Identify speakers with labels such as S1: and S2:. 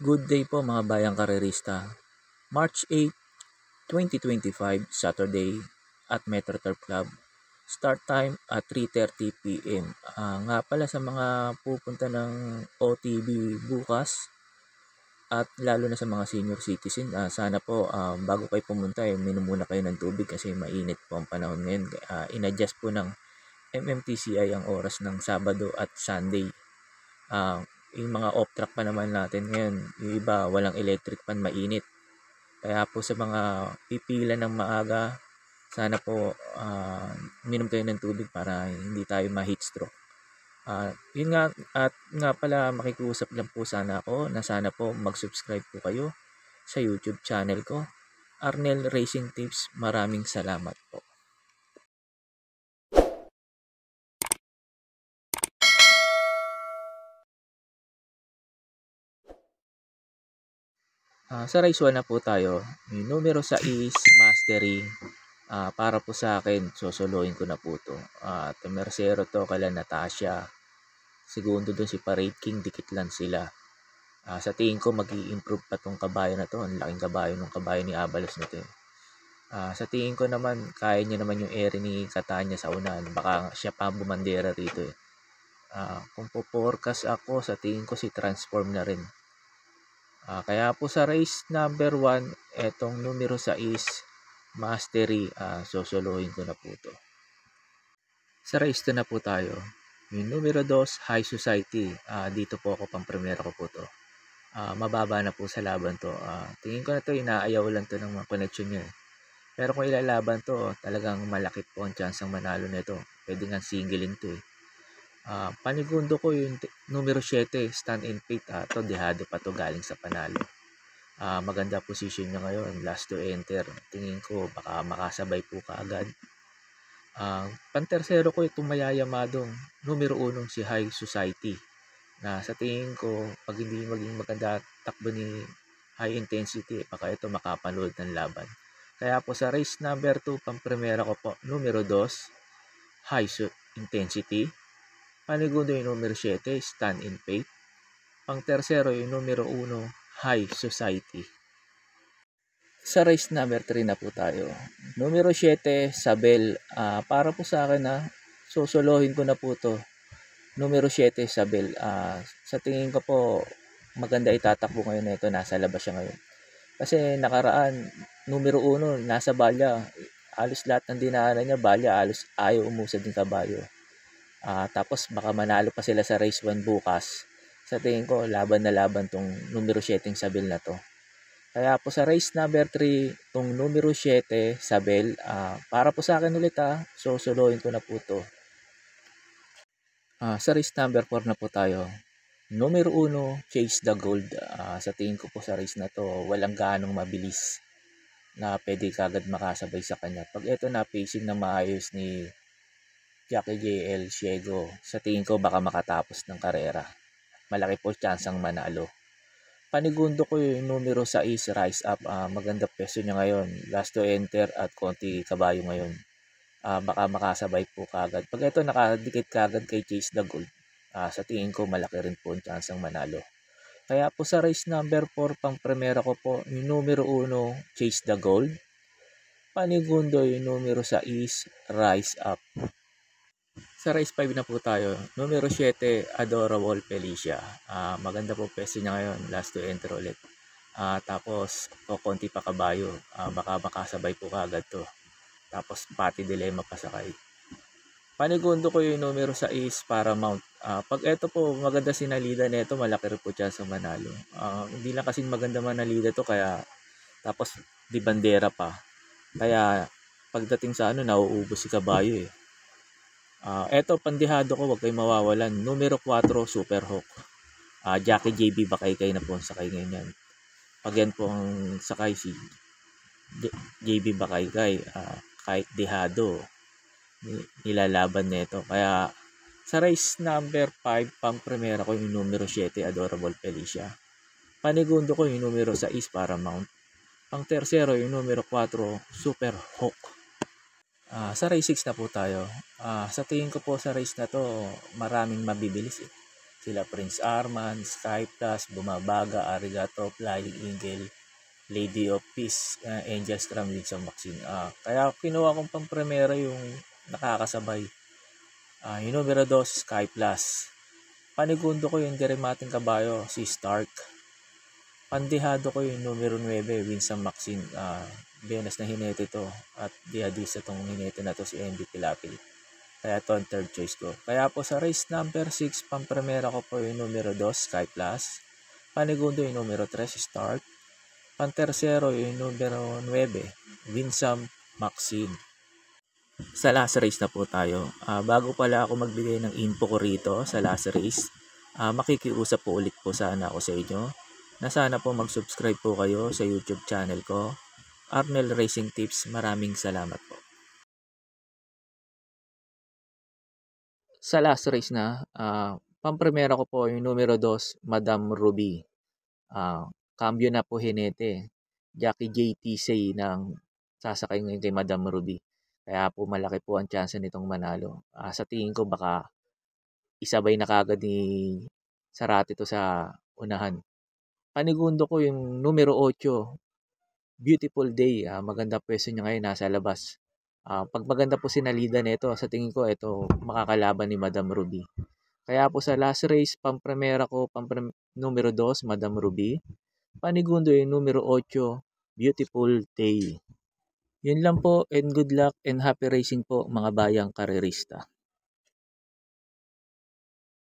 S1: Good day po mga bayang karerista. March 8, 2025, Saturday at Metro Turf Club. Start time at 3:30 PM. Nga pala sa mga pupunta ng OTB bukas at lalo na sa mga senior citizen, sana po bago kayo pumunta minom muna kayo ng tubig kasi mainit po ang panahon ngayon. In-adjust po ng MMTCI ang oras ng Sabado at Sunday. Yung mga off-track pa naman natin ngayon, yung iba walang electric pan, mainit. Kaya po sa mga pipila ng maaga, sana po minom kayo ng tubig para hindi tayo ma-heat stroke. Yun nga, at nga pala makikiusap lang po sana ako na sana po mag-subscribe po kayo sa YouTube channel ko, Arnel Racing Tips. Maraming salamat po. Sa race 1 na po tayo. Yung numero 6, Mastery. Para po sa akin, sosolohin ko na po to. Tercero to kala Natasha. Segundo dun si Parade King, dikit lang sila. Sa tingin ko mag-i-improve pa tong kabayo na to. Ang laking kabayo ng kabayo ni Abalos nito. Sa tingin ko naman, kaya niya naman yung ere ni Catania sa unahan. Baka siya pa bumandera rito eh. Kung po-forecast ako, sa tingin ko si Transform na rin. Kaya po sa race number 1, etong numero 6, Mastery, sosolohin ko na po to. Sa race 2 na po tayo. Yung numero 2, High Society. Dito po ako pang primera ko po to. Mababa na po sa laban to. Tingin ko na to, inaayaw lang to ng mga connection niya. Pero kung ilalaban to, talagang malaki po ang chance ang manalo nito. Pwede nga singling to eh. Panigundo ko yung numero 7, Stand and Pit. To dehado pa to galing sa panalo. Maganda position niya ngayon, last to enter. Tingin ko baka makasabay po kaagad. Pantersero ko itong mayayamadong numero 1 si High Society, na sa tingin ko pag hindi maging maganda takbo ni High Intensity, baka ito makapanood ng laban. Kaya po sa race number 2, pang-primera ko po, numero 2, High Intensity. Panigundo yung numero 7, Stand in Faith. Pang-tersero yung numero 1, High Society. Sa race number 3 na po tayo. Numero 7, Sabel. Para po sa akin sosolohin ko na po to. Numero 7, Sabel. Sa tingin ko po, maganda itatakbo ngayon nito. Nasa labas siya ngayon. Kasi nakaraan, numero 1, nasa balya. Alos lahat ng dinaanan niya, balya. Alos ayaw umusad yung kabayo. Tapos baka manalo pa sila sa race 1 bukas. Sa tingin ko, laban na laban tong numero 7 Sabel na to. Kaya po sa race number 3, tong numero 7, Sabel, para po sa akin ulit sosolohin ko na po to. Sa race number 4 na po tayo. Numero 1, Chase the Gold. Sa tingin ko po sa race na to, walang ganong mabilis na pwede kagad makasabay sa kanya. Pag ito na pacing na maayos ni Jackie JL Ciego, sa tingin ko baka makatapos ng karera. Malaki po chance ang manalo. Panigundo ko yung numero 6, Rise Up. Maganda peso niya ngayon. Last to enter at konti kabayo ngayon. Baka makasabay po kagad. Pag ito nakadikit kagad kay Chase the Gold, sa tingin ko malaki rin po ang chance ang manalo. Kaya po sa race number 4, pang primera ko po, yung numero 1, Chase the Gold. Panigundo yung numero 6, Rise Up. Sa race 5 na po tayo. Numero 7, Adorable Felicia. Maganda po peso niya ngayon. Last to enter ulit. Tapos, konti pa kabayo. Baka makasabay po kagad to. Tapos, pati dilemma pasakay. Panigundo ko yung numero 6, Paramount. Pag ito po, maganda sinalida nito, malaki rin po chance sa manalo. Hindi lang kasing maganda manalida to, kaya tapos di bandera pa. Kaya pagdating sa nauubos si kabayo eh. Eto pandihado ko, wag kayong mawawalan. Numero 4, Super Hawk. Jackie JB Bakaykay na po ang sakay ngayon yan. Pag yan po ang sakay si JB Bakaykay, kahit dihado, nilalaban nito. Kaya sa race number 5, pang primera ko yung numero 7, Adorable Felicia. Panigundo ko yung numero 6, Paramount. Pang tersero yung numero 4, Super Hawk. Sa race 6 na po tayo. Sa tingin ko po sa race na to, maraming mabibilis eh. Sila Prince Arman, Sky Plus, Bumabaga, Arigato, Flying Eagle, Lady of Peace, Angel Scrambled sa Maxine. Kaya kinuha kong pampremera yung nakakasabay. Yung numero 2, Sky Plus. Panigundo ko yung Derimating Kabayo, si Stark. Pandihado ko yung numero 9, Winsome Maxine. Benas na hinete to. At diadisa tong hinete na to si MB Pilapil. Kaya to ang third choice ko. Kaya po sa race number 6, pampremera ko po yung numero 2, Sky Plus. Panigundo yung numero 3, Stark. Pantersero yung numero 9, Winsome Maxine. Sa last race na po tayo. Bago pala ako magbigay ng info ko rito sa last race, makikiusap po ulit po sana ako sa inyo na sana po mag-subscribe po kayo sa YouTube channel ko, Arnel Racing Tips. Maraming salamat po. Sa last race na, pampremera ko po yung numero 2, Madam Ruby. Cambio na po hinete. Jackie JTC ng sasakay ngayon kay Madam Ruby. Kaya po malaki po ang chance nitong manalo. Sa tingin ko baka isabay na kagad ni Sarati to sa unahan. Panigundo ko yung numero 8, Beautiful Day. Maganda pwesto niya ngayon, nasa labas. Pag maganda po sinalida nito, sa tingin ko ito makakalaban ni Madam Ruby. Kaya po sa last race, pampremera ko, numero 2, Madam Ruby. Panigundo yung numero 8, Beautiful Day. Yun lang po, and good luck and happy racing po mga bayang karerista.